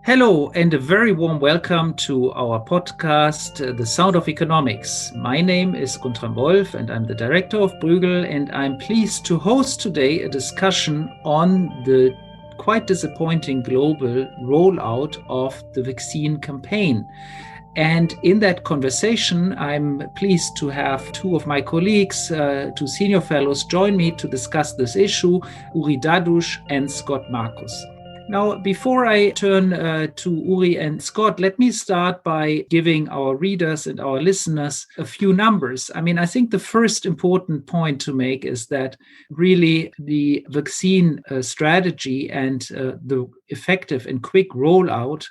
Hello, and a very warm welcome to our podcast, The Sound of Economics. My name is Guntram Wolf, and I'm the director of Bruegel, and I'm pleased to host today a discussion on the quite disappointing global rollout of the vaccine campaign. And in that conversation, I'm pleased to have two of my colleagues, two senior fellows, join me to discuss this issue, Uri Dadusch and Scott Marcus. Now, before I turn to Uri and Scott, let me start by giving our readers and our listeners a few numbers. I think the first important point to make is that really the vaccine strategy and the effective and quick rollout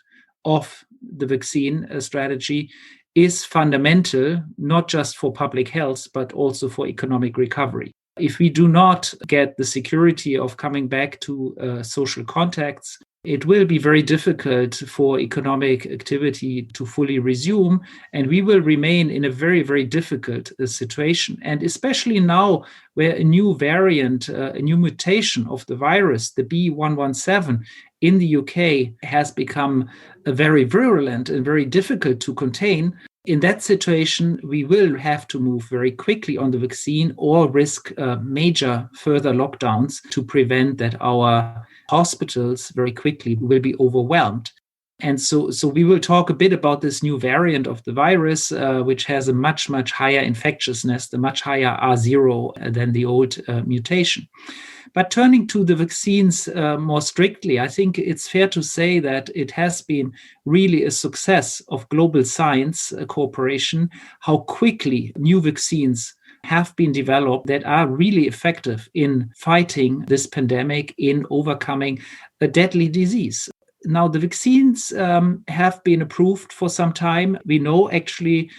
of the vaccine strategy is fundamental, not just for public health, but also for economic recovery. If we do not get the security of coming back to social contacts, it will be very difficult for economic activity to fully resume, and we will remain in a very, very difficult situation. And especially now, where a new variant, a new mutation of the virus, the B.1.1.7, in the UK has become very virulent and very difficult to contain. In that situation, we will have to move very quickly on the vaccine or risk major further lockdowns to prevent that our hospitals very quickly will be overwhelmed. And so we will talk a bit about this new variant of the virus, which has a much, much higher infectiousness, the much higher R0 than the old mutation. But turning to the vaccines more strictly, I think it's fair to say that it has been really a success of global science cooperation, how quickly new vaccines have been developed that are really effective in fighting this pandemic, in overcoming a deadly disease. Now, the vaccines have been approved for some time. We know actually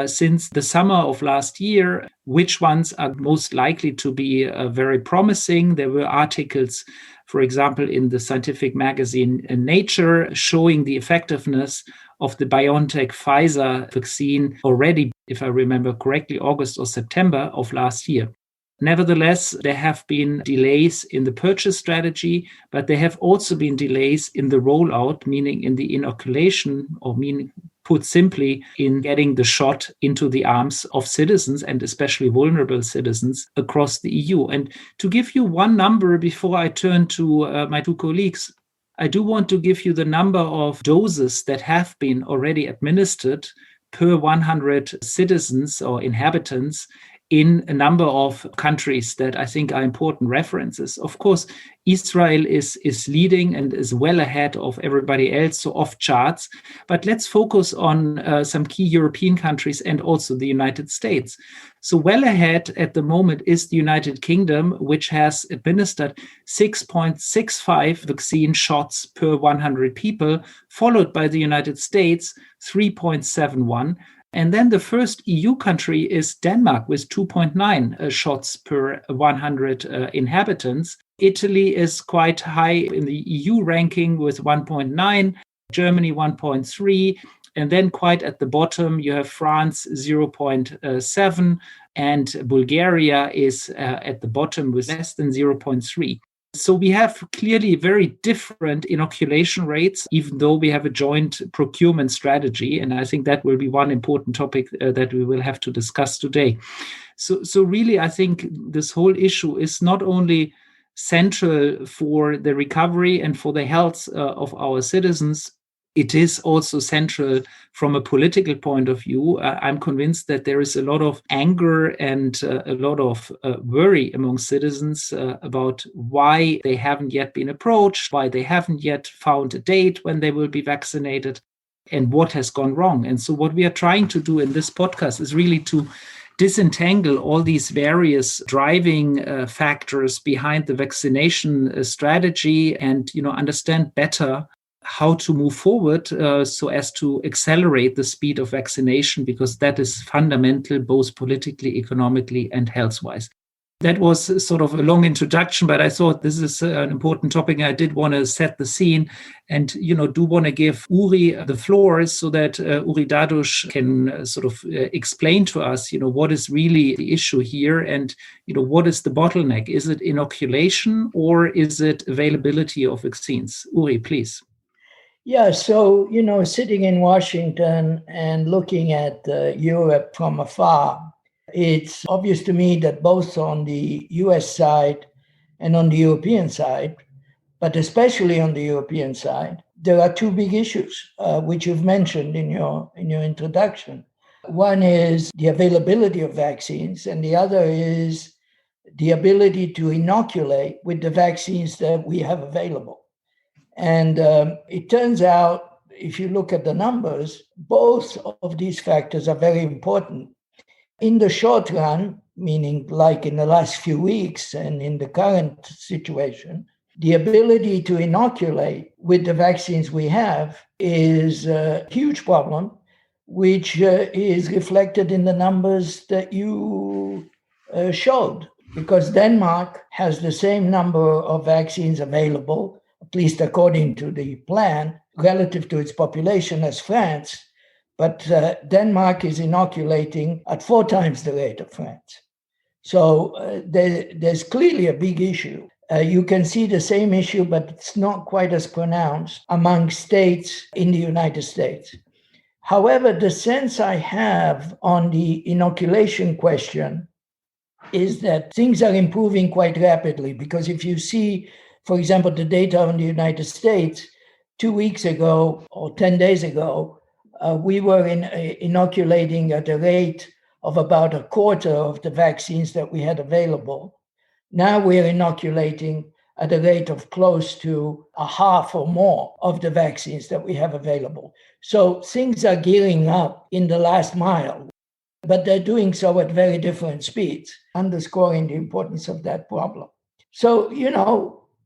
since the summer of last year which ones are most likely to be very promising. There were articles, for example, in the scientific magazine Nature, showing the effectiveness of the BioNTech-Pfizer vaccine already, if I remember correctly, August or September of last year. Nevertheless, there have been delays in the purchase strategy, but there have also been delays in the rollout, meaning in the inoculation, or meaning put simply, in getting the shot into the arms of citizens, and especially vulnerable citizens across the EU. And to give you one number before I turn to my two colleagues, I do want to give you the number of doses that have been already administered per 100 citizens or inhabitants in a number of countries that I think are important references. Of course, Israel is leading and is well ahead of everybody else, so off charts. But let's focus on some key European countries and also the United States. So well ahead at the moment is the United Kingdom, which has administered 6.65 vaccine shots per 100 people, followed by the United States, 3.71. And then the first EU country is Denmark with 2.9 shots per 100 inhabitants. Italy is quite high in the EU ranking with 1.9, Germany 1.3, and then quite at the bottom you have France 0.7, and Bulgaria is at the bottom with less than 0.3. So we have clearly very different inoculation rates, even though we have a joint procurement strategy. And I think that will be one important topic that we will have to discuss today. So really, I think this whole issue is not only central for the recovery and for the health of our citizens, it is also central from a political point of view. I'm convinced that there is a lot of anger and a lot of worry among citizens about why they haven't yet been approached, why they haven't yet found a date when they will be vaccinated, and what has gone wrong. And so what we are trying to do in this podcast is really to disentangle all these various driving factors behind the vaccination strategy and understand better how to move forward so as to accelerate the speed of vaccination, because that is fundamental both politically, economically, and health-wise. That was sort of a long introduction, but I thought this is an important topic. I did want to set the scene and, do want to give Uri the floor so that Uri Dadusch can sort of explain to us, what is really the issue here and, what is the bottleneck? Is it inoculation or is it availability of vaccines? Uri, please. Yeah, so, sitting in Washington and looking at Europe from afar, it's obvious to me that both on the US side and on the European side, but especially on the European side, there are two big issues, which you've mentioned in your introduction. One is the availability of vaccines, and the other is the ability to inoculate with the vaccines that we have available. And it turns out, if you look at the numbers, both of these factors are very important. In the short run, meaning like in the last few weeks and in the current situation, the ability to inoculate with the vaccines we have is a huge problem, which is reflected in the numbers that you showed, because Denmark has the same number of vaccines available, at least according to the plan, relative to its population as France. But Denmark is inoculating at 4 times the rate of France. So there's clearly a big issue. You can see the same issue, but it's not quite as pronounced among states in the United States. However, the sense I have on the inoculation question is that things are improving quite rapidly, because if you see, for example, the data on the United States, 2 weeks ago or 10 days ago, we were inoculating at a rate of about a quarter of the vaccines that we had available. Now we're inoculating at a rate of close to a half or more of the vaccines that we have available. So things are gearing up in the last mile, but they're doing so at very different speeds, underscoring the importance of that problem. So,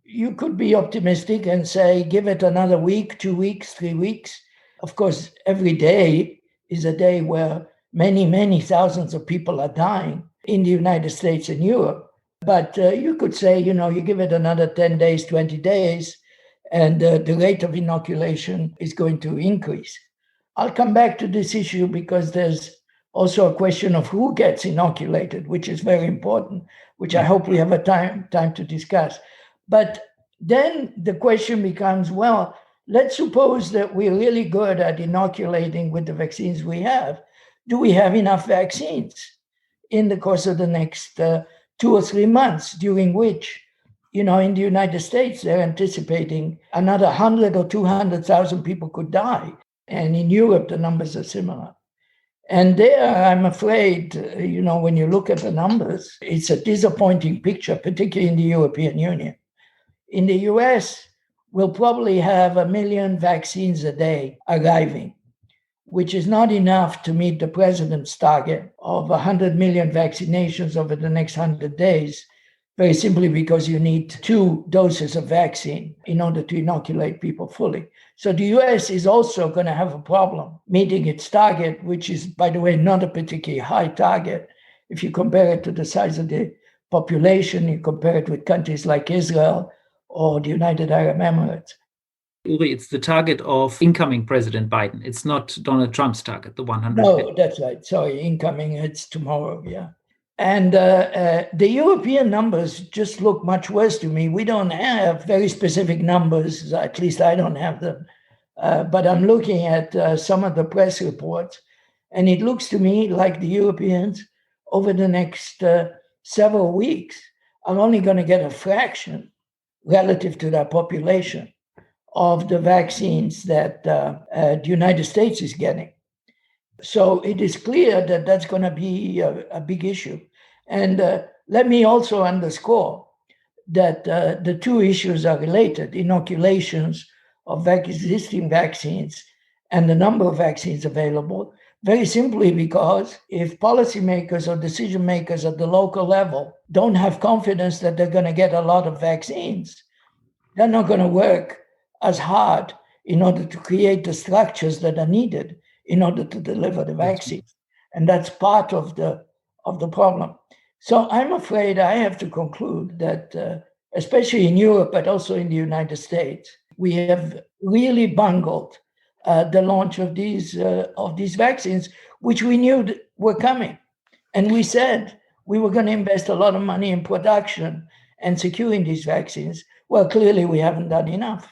you could be optimistic and say, give it another week, 2 weeks, 3 weeks. Of course, every day is a day where many, many thousands of people are dying in the United States and Europe. But you could say, you give it another 10 days, 20 days, and the rate of inoculation is going to increase. I'll come back to this issue because there's also a question of who gets inoculated, which is very important, which I hope we have a time to discuss. But then the question becomes, well, let's suppose that we're really good at inoculating with the vaccines we have. Do we have enough vaccines in the course of the next 2 or 3 months, during which, in the United States, they're anticipating another 100 or 200,000 people could die. And in Europe, the numbers are similar. And there, I'm afraid, when you look at the numbers, it's a disappointing picture, particularly in the European Union. In the US, we'll probably have 1 million vaccines a day arriving, which is not enough to meet the president's target of 100 million vaccinations over the next 100 days, very simply because you need 2 doses of vaccine in order to inoculate people fully. So the US is also going to have a problem meeting its target, which is, by the way, not a particularly high target. If you compare it to the size of the population, you compare it with countries like Israel or the United Arab Emirates. Uri, it's the target of incoming President Biden. It's not Donald Trump's target, the 100. No, that's right. Sorry, incoming, it's tomorrow, yeah. And the European numbers just look much worse to me. We don't have very specific numbers, at least I don't have them. But I'm looking at some of the press reports, and it looks to me like the Europeans, over the next several weeks, are only going to get a fraction relative to their population of the vaccines that the United States is getting. So it is clear that that's going to be a big issue. And let me also underscore that the two issues are related: inoculations of existing vaccines and the number of vaccines available, very simply because if policymakers or decision makers at the local level don't have confidence that they're going to get a lot of vaccines, they're not going to work as hard in order to create the structures that are needed in order to deliver the vaccines. And that's part of the problem. So I'm afraid I have to conclude that, especially in Europe, but also in the United States, we have really bungled the launch of these vaccines, which we knew were coming. And we said we were going to invest a lot of money in production and securing these vaccines. Well, clearly we haven't done enough.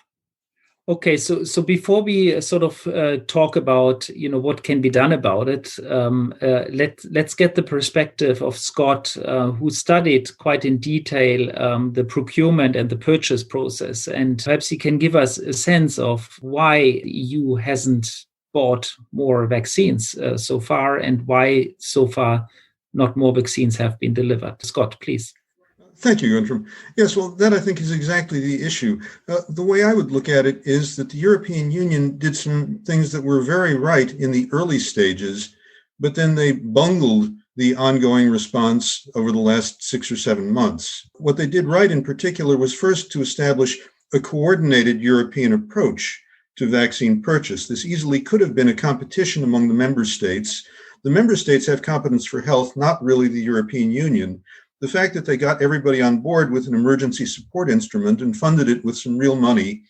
Okay, so before we sort of talk about what can be done about it, let's get the perspective of Scott, who studied quite in detail the procurement and the purchase process, and perhaps he can give us a sense of why EU hasn't bought more vaccines so far, and why so far not more vaccines have been delivered. Scott, please. Thank you, Guntram. Yes, well, that I think is exactly the issue. The way I would look at it is that the European Union did some things that were very right in the early stages, but then they bungled the ongoing response over the last 6 or 7 months. What they did right in particular was first to establish a coordinated European approach to vaccine purchase. This easily could have been a competition among the member states. The member states have competence for health, not really the European Union. The fact that they got everybody on board with an emergency support instrument and funded it with some real money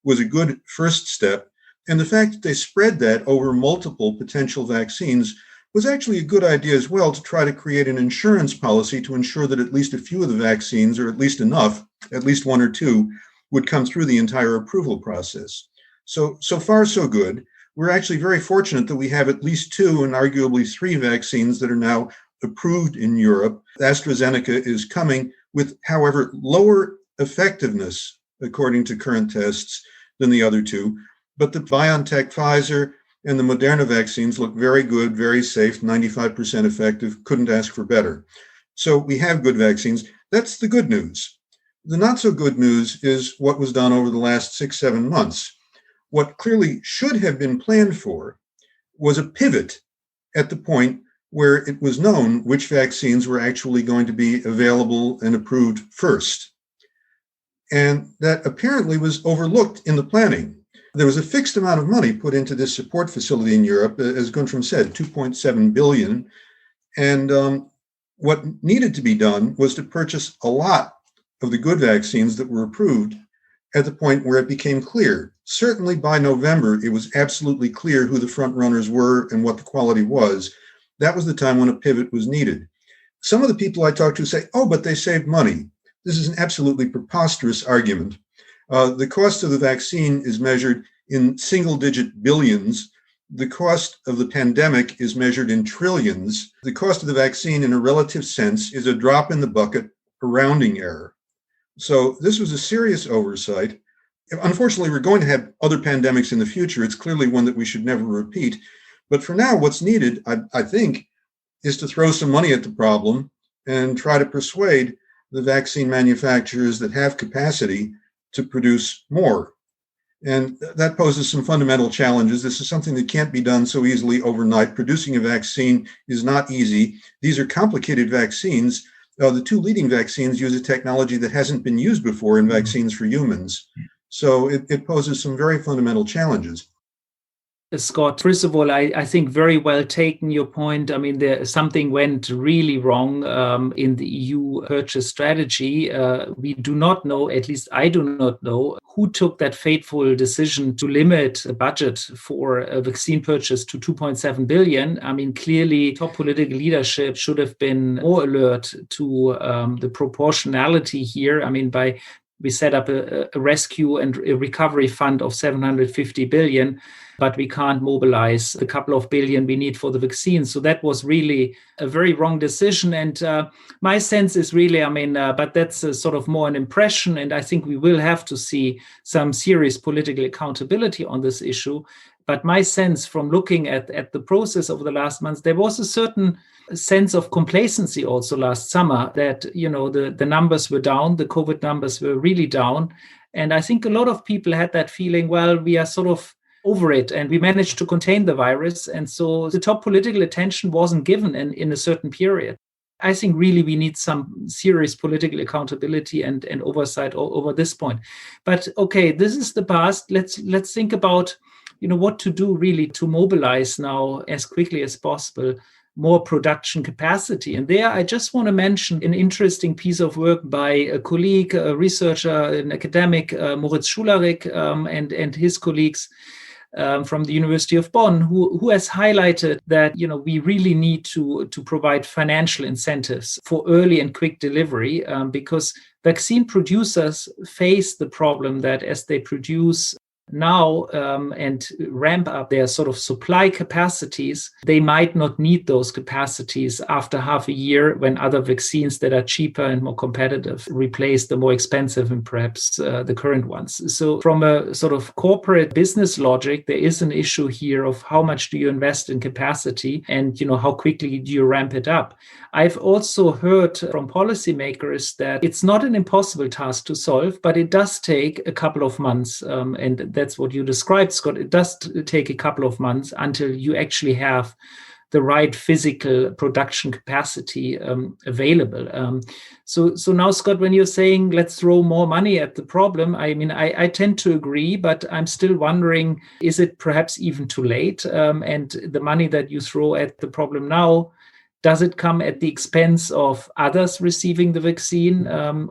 was a good first step. And the fact that they spread that over multiple potential vaccines was actually a good idea as well, to try to create an insurance policy to ensure that at least a few of the vaccines, or at least enough, at least one or two, would come through the entire approval process. So far, so good. We're actually very fortunate that we have at least 2 and arguably 3 vaccines that are now approved in Europe. AstraZeneca is coming with, however, lower effectiveness, according to current tests, than the other 2. But the BioNTech, Pfizer, and the Moderna vaccines look very good, very safe, 95% effective, couldn't ask for better. So we have good vaccines. That's the good news. The not so good news is what was done over the last 6-7 months. What clearly should have been planned for was a pivot at the point where it was known which vaccines were actually going to be available and approved first. And that apparently was overlooked in the planning. There was a fixed amount of money put into this support facility in Europe, as Guntram said, 2.7 billion. And what needed to be done was to purchase a lot of the good vaccines that were approved at the point where it became clear. Certainly by November, it was absolutely clear who the front runners were and what the quality was. That was the time when a pivot was needed. Some of the people I talked to say, oh, but they saved money. This is an absolutely preposterous argument. The cost of the vaccine is measured in single-digit billions. The cost of the pandemic is measured in trillions. The cost of the vaccine, in a relative sense, is a drop in the bucket, a rounding error. So this was a serious oversight. Unfortunately, we're going to have other pandemics in the future. It's clearly one that we should never repeat. But for now, what's needed, I think, is to throw some money at the problem and try to persuade the vaccine manufacturers that have capacity to produce more. And that poses some fundamental challenges. This is something that can't be done so easily overnight. Producing a vaccine is not easy. These are complicated vaccines. The 2 leading vaccines use a technology that hasn't been used before in vaccines for humans. So it poses some very fundamental challenges. Scott, first of all, I think very well taken your point. I mean, something went really wrong in the EU purchase strategy. We do not know, at least I do not know, who took that fateful decision to limit the budget for a vaccine purchase to 2.7 billion. I mean, clearly, top political leadership should have been more alert to the proportionality here. I mean, we set up a rescue and a recovery fund of 750 billion, but we can't mobilize the couple of billion we need for the vaccine. So that was really a very wrong decision. And my sense is really, but that's a sort of more an impression. And I think we will have to see some serious political accountability on this issue. But my sense from looking at the process over the last months, there was a certain sense of complacency also last summer that, the numbers were down, the COVID numbers were really down. And I think a lot of people had that feeling, well, we are sort of over it and we managed to contain the virus. And so the top political attention wasn't given in a certain period. I think really we need some serious political accountability and oversight over this point. But okay, this is the past. Let's think about what to do really to mobilize now as quickly as possible more production capacity. And there I just want to mention an interesting piece of work by a colleague, a researcher, an academic, Moritz Schularik, and his colleagues from the University of Bonn, who has highlighted that we really need to provide financial incentives for early and quick delivery because vaccine producers face the problem that as they produce now and ramp up their sort of supply capacities, they might not need those capacities after half a year when other vaccines that are cheaper and more competitive replace the more expensive and perhaps the current ones. So from a sort of corporate business logic, there is an issue here of how much do you invest in capacity and, how quickly do you ramp it up. I've also heard from policymakers that it's not an impossible task to solve, but it does take a couple of months. And that's what you described, Scott. It does take a couple of months until you actually have the right physical production capacity available. So now, Scott, when you're saying let's throw more money at the problem, I mean, I tend to agree, but I'm still wondering, is it perhaps even too late? And the money that you throw at the problem now, does it come at the expense of others receiving the vaccine,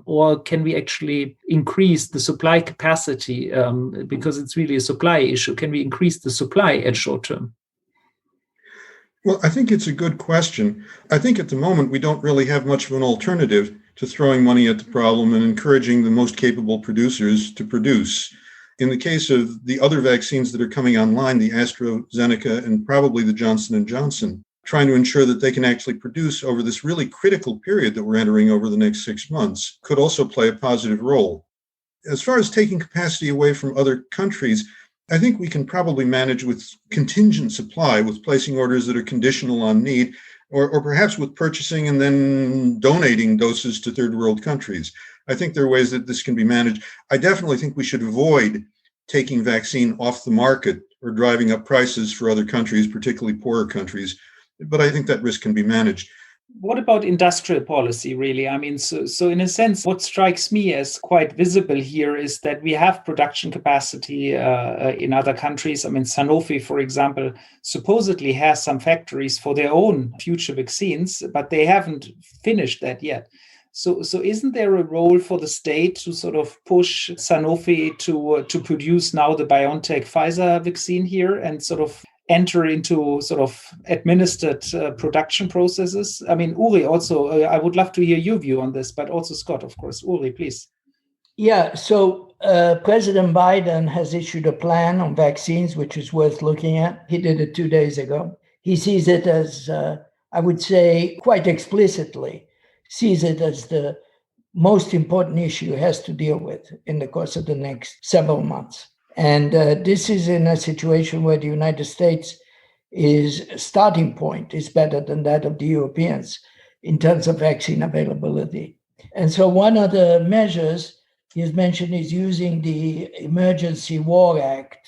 or can we actually increase the supply capacity because it's really a supply issue? Can we increase the supply at short term? Well, I think it's a good question. I think at the moment we don't really have much of an alternative to throwing money at the problem and encouraging the most capable producers to produce. In the case of the other vaccines that are coming online, the AstraZeneca and probably the Johnson & Johnson, trying to ensure that they can actually produce over this really critical period that we're entering over the next 6 months could also play a positive role. As far as taking capacity away from other countries, I think we can probably manage with contingent supply, with placing orders that are conditional on need, or perhaps with purchasing and then donating doses to third world countries. I think there are ways that this can be managed. I definitely think we should avoid taking vaccine off the market or driving up prices for other countries, particularly poorer countries. But I think that risk can be managed. What about industrial policy, really? I mean, so in a sense, what strikes me as quite visible here is that we have production capacity in other countries. I mean, Sanofi, for example, supposedly has some factories for their own future vaccines, but they haven't finished that yet. So isn't there a role for the state to sort of push Sanofi to produce now the BioNTech Pfizer vaccine here and sort of enter into sort of administered production processes? I mean, Uri, also, I would love to hear your view on this, but also Scott, of course. Uri, please. Yeah, so President Biden has issued a plan on vaccines, which is worth looking at. He did it 2 days ago. He sees it as, I would say, quite explicitly, sees it as the most important issue he has to deal with in the course of the next several months. And this is in a situation where the United States' starting point is better than that of the Europeans in terms of vaccine availability. And so one of the measures he's mentioned is using the Emergency War Act,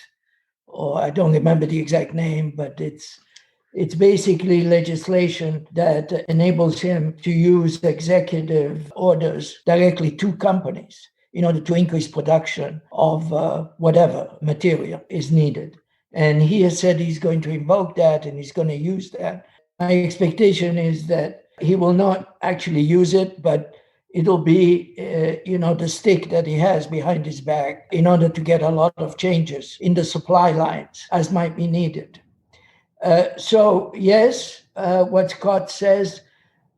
or I don't remember the exact name, but it's basically legislation that enables him to use executive orders directly to companies in order to increase production of whatever material is needed. And he has said he's going to invoke that and he's going to use that. My expectation is that he will not actually use it, but it'll be, the stick that he has behind his back in order to get a lot of changes in the supply lines as might be needed. So yes, what Scott says,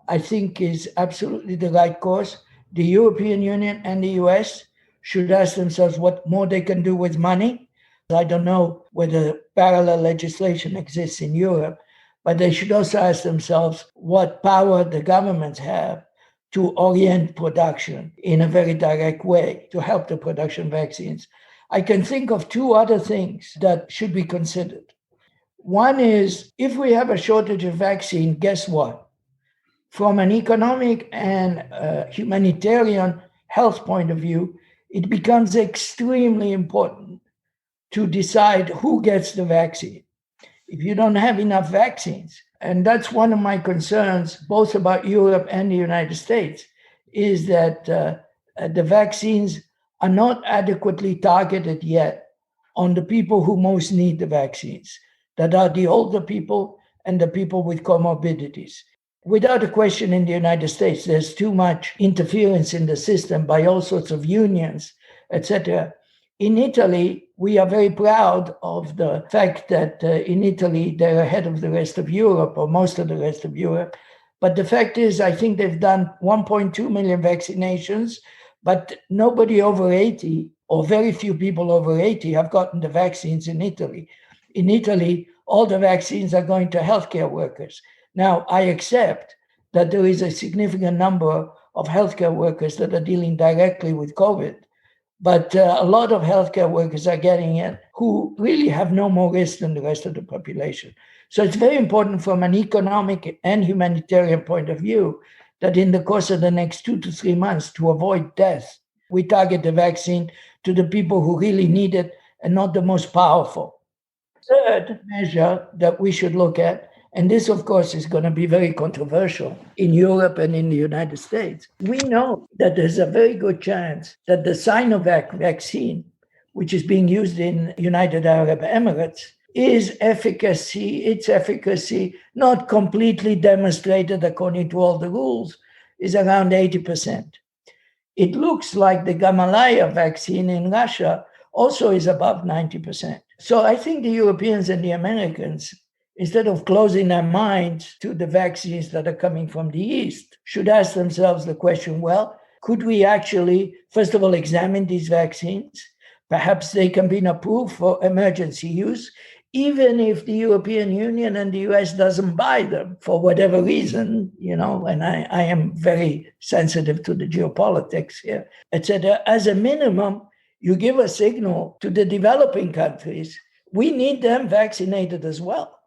I think is absolutely the right course. The European Union and the US should ask themselves what more they can do with money. I don't know whether parallel legislation exists in Europe, but they should also ask themselves what power the governments have to orient production in a very direct way to help the production of vaccines. I can think of two other things that should be considered. One is, if we have a shortage of vaccine, guess what? From an economic and humanitarian health point of view, it becomes extremely important to decide who gets the vaccine. If you don't have enough vaccines, and that's one of my concerns, both about Europe and the United States, is that the vaccines are not adequately targeted yet on the people who most need the vaccines, that are the older people and the people with comorbidities. Without a question, in the United States, there's too much interference in the system by all sorts of unions, etc. In Italy, we are very proud of the fact that in Italy, they're ahead of the rest of Europe, or most of the rest of Europe. But the fact is, I think they've done 1.2 million vaccinations, But nobody over 80, or very few people over 80, have gotten the vaccines in Italy. In Italy, all the vaccines are going to healthcare workers. Now, I accept that there is a significant number of healthcare workers that are dealing directly with COVID, but a lot of healthcare workers are getting it who really have no more risk than the rest of the population. So it's very important from an economic and humanitarian point of view that in the course of the next 2 to 3 months, to avoid death, we target the vaccine to the people who really need it and not the most powerful. Third measure that we should look at, and this, of course, is going to be very controversial in Europe and in the United States. We know that there's a very good chance that the Sinovac vaccine, which is being used in United Arab Emirates, its efficacy, not completely demonstrated according to all the rules, is around 80%. It looks like the Gamaleya vaccine in Russia also is above 90%. So I think the Europeans and the Americans, instead of closing their minds to the vaccines that are coming from the East, should ask themselves the question, well, could we actually, first of all, examine these vaccines? Perhaps they can be approved for emergency use, even if the European Union and the US doesn't buy them for whatever reason, and I am very sensitive to the geopolitics here, etc. As a minimum, you give a signal to the developing countries, we need them vaccinated as well.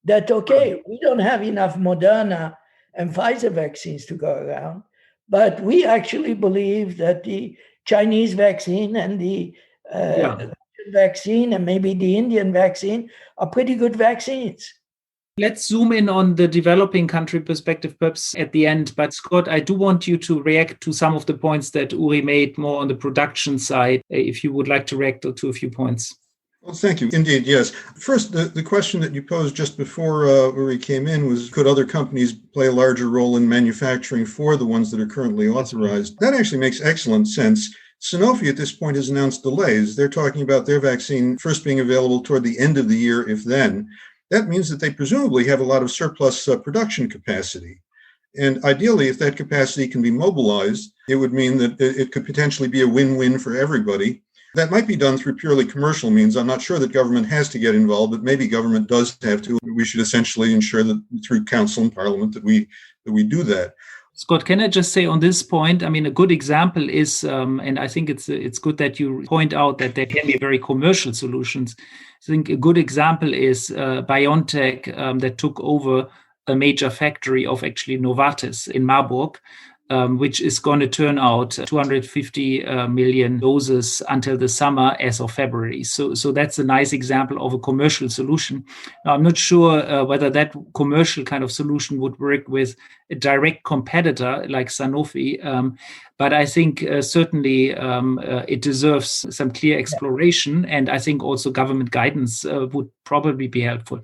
That, okay, we don't have enough Moderna and Pfizer vaccines to go around, but we actually believe that the Chinese vaccine and the vaccine and maybe the Indian vaccine are pretty good vaccines. Let's zoom in on the developing country perspective perhaps at the end. But Scott, I do want you to react to some of the points that Uri made more on the production side, if you would like to react to a few points. Well, thank you. Indeed, yes. First, the question that you posed just before Uri came in was, could other companies play a larger role in manufacturing for the ones that are currently authorized? That actually makes excellent sense. Sanofi at this point has announced delays. They're talking about their vaccine first being available toward the end of the year, if then. That means that they presumably have a lot of surplus production capacity. And ideally, if that capacity can be mobilized, it would mean that it could potentially be a win-win for everybody. That might be done through purely commercial means. I'm not sure that government has to get involved, but maybe government does have to. We should essentially ensure that through council and parliament that we do that. Scott, can I just say on this point, a good example is, and I think it's good that you point out that there can be very commercial solutions. I think a good example is BioNTech that took over a major factory of actually Novartis in Marburg, which is going to turn out 250 million doses until the summer as of February. So that's a nice example of a commercial solution. Now, I'm not sure whether that commercial kind of solution would work with a direct competitor like Sanofi, but I think certainly it deserves some clear exploration, and I think also government guidance would probably be helpful.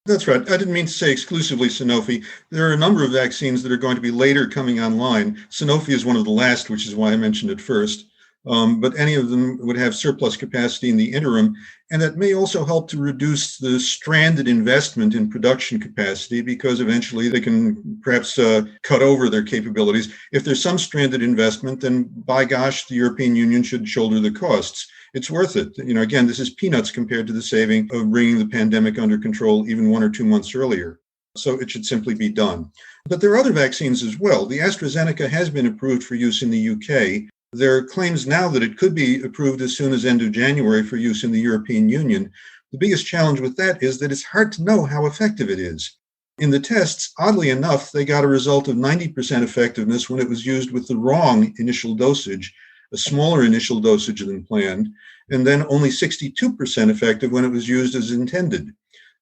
That's right. I didn't mean to say exclusively Sanofi. There are a number of vaccines that are going to be later coming online. Sanofi is one of the last, which is why I mentioned it first. But any of them would have surplus capacity in the interim. And that may also help to reduce the stranded investment in production capacity, because eventually they can perhaps cut over their capabilities. If there's some stranded investment, then by gosh, the European Union should shoulder the costs. It's worth it. Again, this is peanuts compared to the saving of bringing the pandemic under control even 1 or 2 months earlier. So it should simply be done. But there are other vaccines as well. The AstraZeneca has been approved for use in the UK. There are claims now that it could be approved as soon as end of January for use in the European Union. The biggest challenge with that is that it's hard to know how effective it is. In the tests, oddly enough, they got a result of 90% effectiveness when it was used with the wrong initial dosage, a smaller initial dosage than planned, and then only 62% effective when it was used as intended.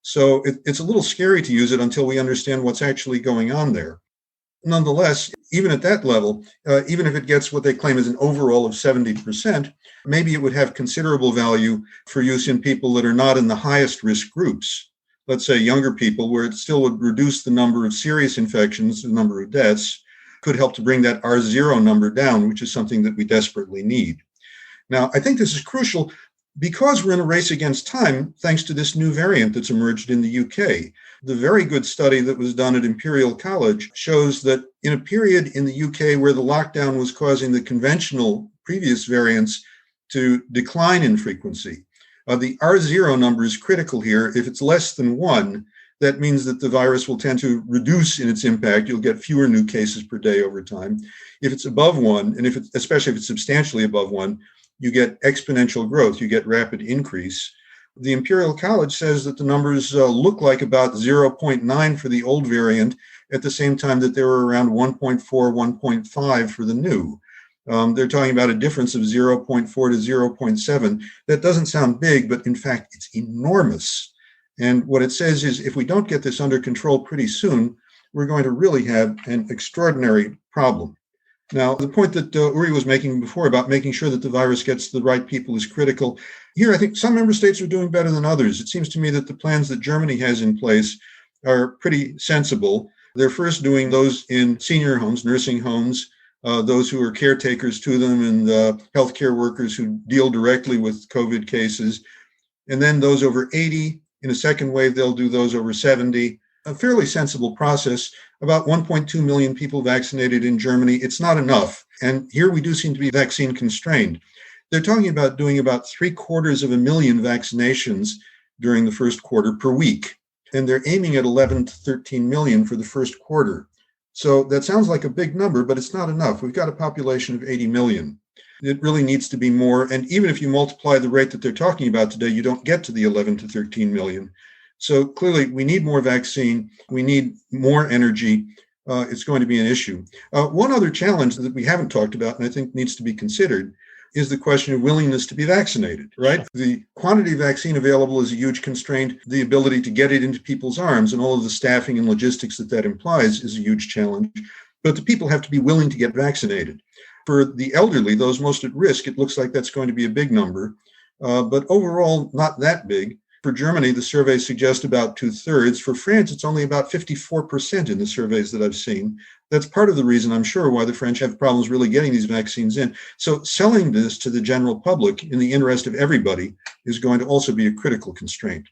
So it's a little scary to use it until we understand what's actually going on there. Nonetheless, even at that level, even if it gets what they claim is an overall of 70%, maybe it would have considerable value for use in people that are not in the highest risk groups. Let's say younger people, where it still would reduce the number of serious infections, the number of deaths, could help to bring that R0 number down, which is something that we desperately need. Now, I think this is crucial. because we're in a race against time, thanks to this new variant that's emerged in the UK. The very good study that was done at Imperial College shows that in a period in the UK where the lockdown was causing the conventional previous variants to decline in frequency, the R0 number is critical here. If it's less than 1, that means that the virus will tend to reduce in its impact. You'll get fewer new cases per day over time. If it's above 1, and especially if it's substantially above 1, you get exponential growth, you get rapid increase. The Imperial College says that the numbers look like about 0.9 for the old variant, at the same time that they were around 1.4, 1.5 for the new. They're talking about a difference of 0.4 to 0.7. That doesn't sound big, but in fact, it's enormous. And what it says is if we don't get this under control pretty soon, we're going to really have an extraordinary problem. Now, the point that Uri was making before about making sure that the virus gets to the right people is critical. Here, I think some member states are doing better than others. It seems to me that the plans that Germany has in place are pretty sensible. They're first doing those in senior homes, nursing homes, those who are caretakers to them, and healthcare workers who deal directly with COVID cases. And then those over 80. In a second wave, they'll do those over 70. A fairly sensible process. About 1.2 million people vaccinated in Germany. It's not enough. And here we do seem to be vaccine constrained. They're talking about doing about 750,000 vaccinations during the first quarter per week. And they're aiming at 11 to 13 million for the first quarter. So that sounds like a big number, but it's not enough. We've got a population of 80 million. It really needs to be more. And even if you multiply the rate that they're talking about today, you don't get to the 11 to 13 million. So clearly, we need more vaccine. We need more energy. It's going to be an issue. One other challenge that we haven't talked about, and I think needs to be considered, is the question of willingness to be vaccinated, right? The quantity of vaccine available is a huge constraint. The ability to get it into people's arms and all of the staffing and logistics that implies is a huge challenge. But the people have to be willing to get vaccinated. For the elderly, those most at risk, it looks like that's going to be a big number. But overall, not that big. For Germany, the surveys suggest about 2/3. For France, it's only about 54% in the surveys that I've seen. That's part of the reason, I'm sure, why the French have problems really getting these vaccines in. So selling this to the general public in the interest of everybody is going to also be a critical constraint.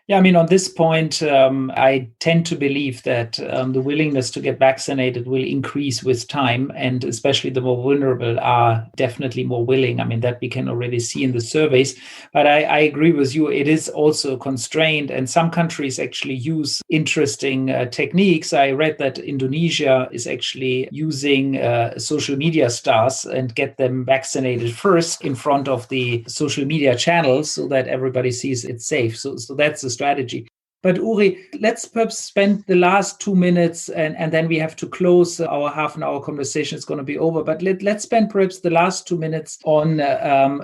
Yeah, I mean, on this point, I tend to believe that the willingness to get vaccinated will increase with time, and especially the more vulnerable are definitely more willing. I mean, that we can already see in the surveys. But I agree with you, it is also constrained, and some countries actually use interesting techniques. I read that Indonesia is actually using social media stars and get them vaccinated first in front of the social media channels so that everybody sees it's safe. So that's the strategy. But Uri, let's perhaps spend the last 2 minutes and then we have to close our half an hour conversation. It's going to be over. But let's spend perhaps the last 2 minutes on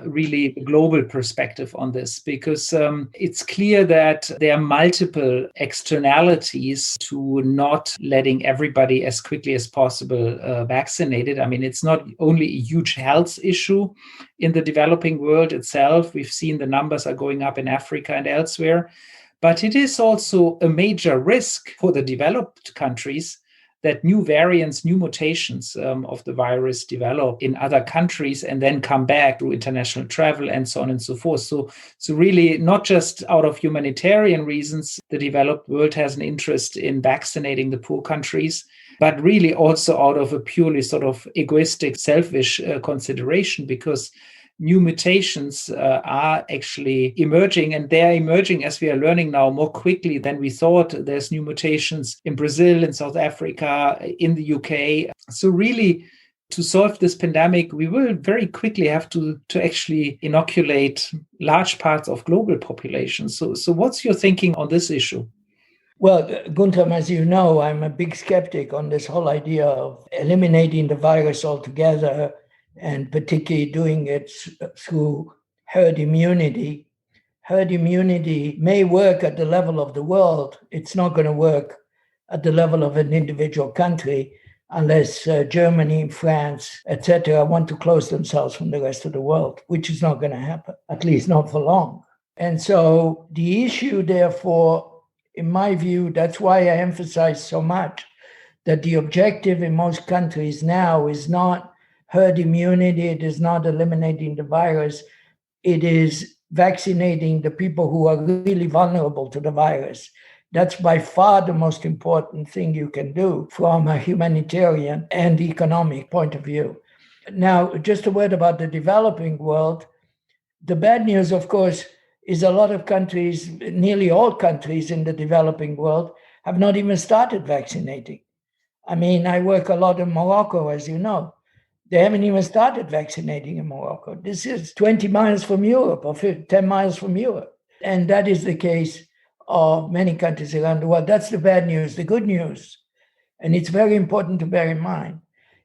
really the global perspective on this, because it's clear that there are multiple externalities to not letting everybody as quickly as possible vaccinated. I mean, it's not only a huge health issue in the developing world itself. We've seen the numbers are going up in Africa and elsewhere. But it is also a major risk for the developed countries that new variants, new mutations of the virus develop in other countries and then come back through international travel and so on and so forth. So really, not just out of humanitarian reasons, the developed world has an interest in vaccinating the poor countries, but really also out of a purely sort of egoistic, selfish consideration, because new mutations are actually emerging, and they are emerging, as we are learning now, more quickly than we thought. There's new mutations in Brazil, in South Africa, in the UK. So really, to solve this pandemic, we will very quickly have to actually inoculate large parts of global populations. So what's your thinking on this issue? Well, Guntram, as you know, I'm a big skeptic on this whole idea of eliminating the virus altogether, and particularly doing it through herd immunity. Herd immunity may work at the level of the world. It's not going to work at the level of an individual country unless Germany, France, etc., want to close themselves from the rest of the world, which is not going to happen, at least not for long. And so the issue, therefore, in my view, that's why I emphasize so much that the objective in most countries now is not herd immunity, it is not eliminating the virus, it is vaccinating the people who are really vulnerable to the virus. That's by far the most important thing you can do from a humanitarian and economic point of view. Now, just a word about the developing world. The bad news, of course, is a lot of countries, nearly all countries in the developing world, have not even started vaccinating. I mean, I work a lot in Morocco, as you know. They haven't even started vaccinating in Morocco. This is 20 miles from Europe or 10 miles from Europe. And that is the case of many countries around the world. That's the bad news. The good news, and it's very important to bear in mind,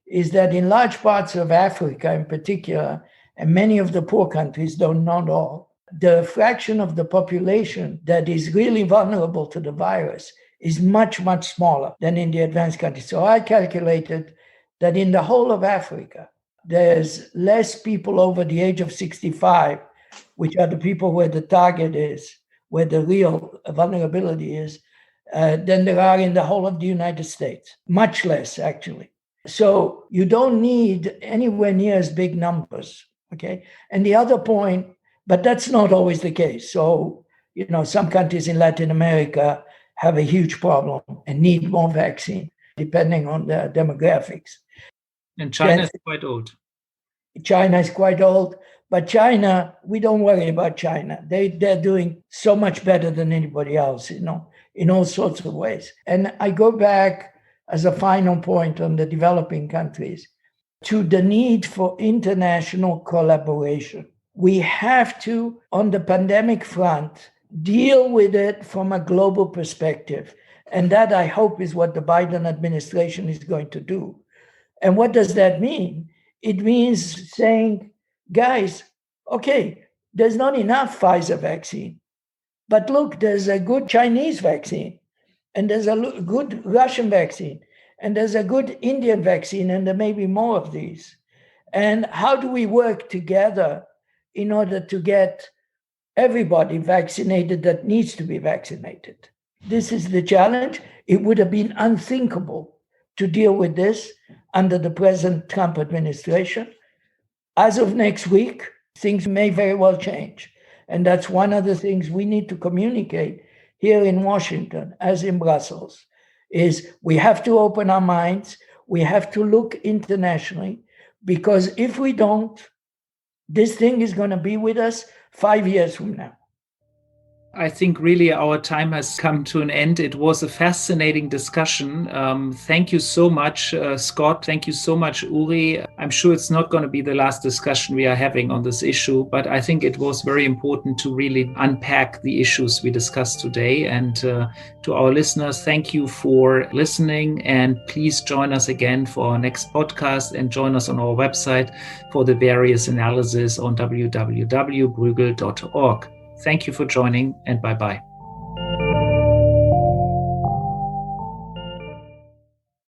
is that in large parts of Africa in particular, and many of the poor countries, though not all, the fraction of the population that is really vulnerable to the virus is much, much smaller than in the advanced countries. So I calculated that in the whole of Africa, there's less people over the age of 65, which are the people where the target is, where the real vulnerability is, than there are in the whole of the United States. Much less, actually. So you don't need anywhere near as big numbers, okay? And the other point, but that's not always the case. So, some countries in Latin America have a huge problem and need more vaccine, depending on their demographics. And China is quite old. China is quite old, but China, we don't worry about China. They're doing so much better than anybody else, in all sorts of ways. And I go back as a final point on the developing countries to the need for international collaboration. We have to, on the pandemic front, deal with it from a global perspective. And that, I hope, is what the Biden administration is going to do. And what does that mean? It means saying, guys, okay, there's not enough Pfizer vaccine. But look, there's a good Chinese vaccine, and there's a good Russian vaccine, and there's a good Indian vaccine, and there may be more of these. And how do we work together in order to get everybody vaccinated that needs to be vaccinated? This is the challenge. It would have been unthinkable to deal with this under the present Trump administration. As of next week, things may very well change. And that's one of the things we need to communicate here in Washington, as in Brussels, is we have to open our minds. We have to look internationally, because if we don't, this thing is going to be with us 5 years from now. I think really our time has come to an end. It was a fascinating discussion. Thank you so much, Scott. Thank you so much, Uri. I'm sure it's not going to be the last discussion we are having on this issue, but I think it was very important to really unpack the issues we discussed today. And to our listeners, thank you for listening. And please join us again for our next podcast, and join us on our website for the various analysis on www.bruegel.org. Thank you for joining, and bye-bye.